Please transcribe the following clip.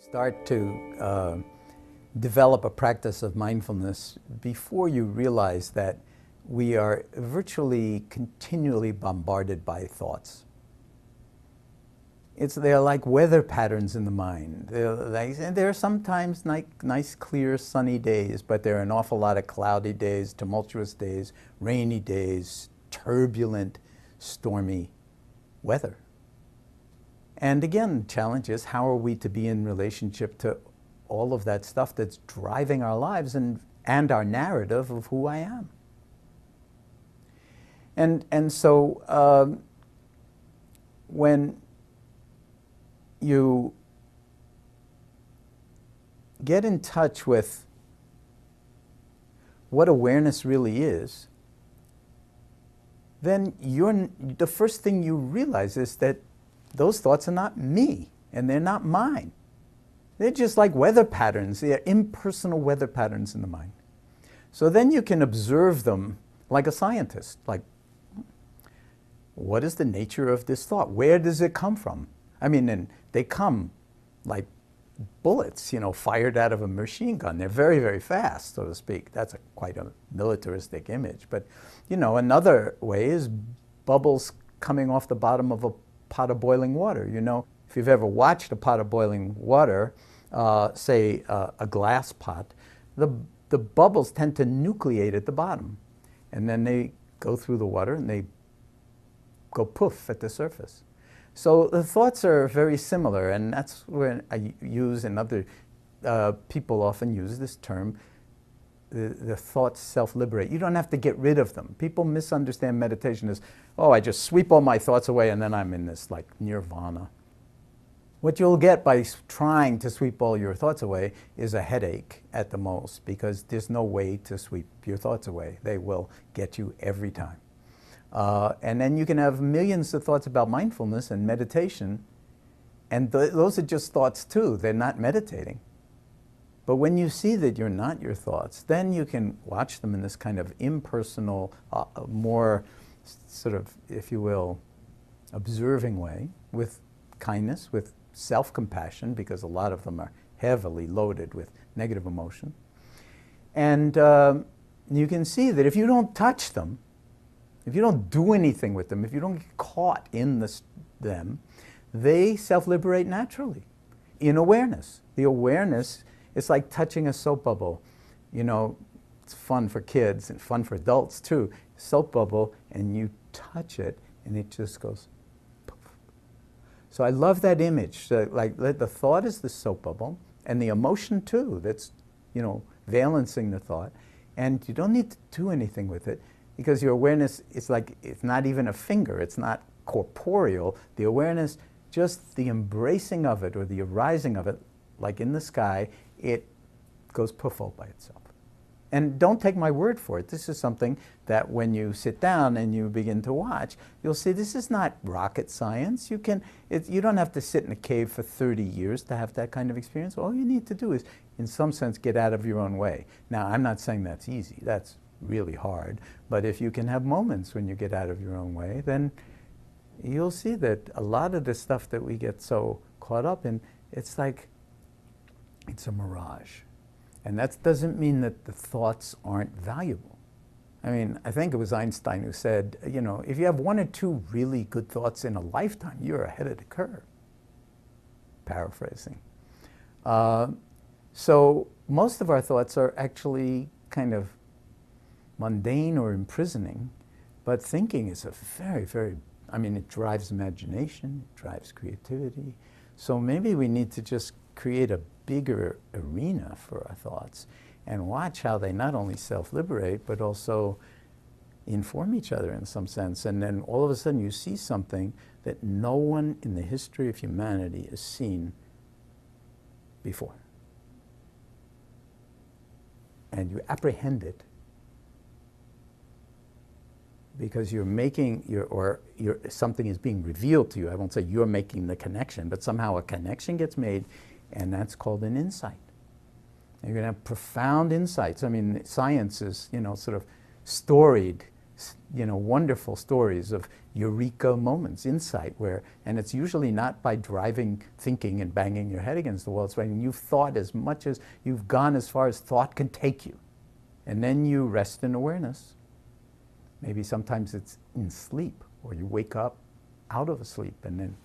start to develop a practice of mindfulness before you realize that we are virtually continually bombarded by thoughts. They're like weather patterns in the mind. There are sometimes nice, clear, sunny days, but there are an awful lot of cloudy days, tumultuous days, rainy days, turbulent, stormy weather. And again, the challenge is, how are we to be in relationship to all of that stuff that's driving our lives and our narrative of who I am? And so when you get in touch with what awareness really is, then the first thing you realize is that those thoughts are not me, and they're not mine. They're just like weather patterns. They're impersonal weather patterns in the mind. So then you can observe them like a scientist. Like, what is the nature of this thought? Where does it come from? I mean, and they come like bullets, fired out of a machine gun. They're very, very fast, so to speak. That's quite a militaristic image. But, another way is bubbles coming off the bottom of a pot of boiling water. If you've ever watched a pot of boiling water, say a glass pot, the bubbles tend to nucleate at the bottom. And then they go through the water and they go poof at the surface. So the thoughts are very similar, and that's where I use, and other people often use this term, the thoughts self-liberate. You don't have to get rid of them. People misunderstand meditation as, oh, I just sweep all my thoughts away and then I'm in this like nirvana. What you'll get by trying to sweep all your thoughts away is a headache at the most, because there's no way to sweep your thoughts away. They will get you every time. And then you can have millions of thoughts about mindfulness and meditation, and those are just thoughts too. They're not meditating. But when you see that you're not your thoughts, then you can watch them in this kind of impersonal, more sort of, if you will, observing way, with kindness, with self-compassion, because a lot of them are heavily loaded with negative emotion. And you can see that if you don't touch them, if you don't do anything with them, if you don't get caught in them, they self-liberate naturally in awareness. The awareness, it's like touching a soap bubble. It's fun for kids and fun for adults too. Soap bubble, and you touch it and it just goes poof. So I love that image. So the thought is the soap bubble, and the emotion too, that's valencing the thought. And you don't need to do anything with it, because your awareness is like, it's not even a finger, it's not corporeal. The awareness, just the embracing of it or the arising of it, like in the sky, it goes poof all by itself. And don't take my word for it. This is something that when you sit down and you begin to watch, you'll see this is not rocket science. You don't have to sit in a cave for 30 years to have that kind of experience. All you need to do is, in some sense, get out of your own way. Now, I'm not saying that's easy. That's really hard. But if you can have moments when you get out of your own way, then you'll see that a lot of the stuff that we get so caught up in, it's like, it's a mirage. And that doesn't mean that the thoughts aren't valuable. I mean, I think it was Einstein who said, if you have one or two really good thoughts in a lifetime, you're ahead of the curve. Paraphrasing. So most of our thoughts are actually kind of mundane or imprisoning, but thinking is a very, very, it drives imagination, it drives creativity. So maybe we need to just create a bigger arena for our thoughts and watch how they not only self-liberate, but also inform each other in some sense. And then all of a sudden you see something that no one in the history of humanity has seen before. And you apprehend it, because you're making something is being revealed to you. I won't say you're making the connection, but somehow a connection gets made, and that's called an insight. And you're going to have profound insights. Science is, sort of storied wonderful stories of eureka moments, insight, and it's usually not by driving thinking and banging your head against the wall. It's when you've thought as much as you've gone as far as thought can take you. And then you rest in awareness. Maybe sometimes it's in sleep, or you wake up out of a sleep and then,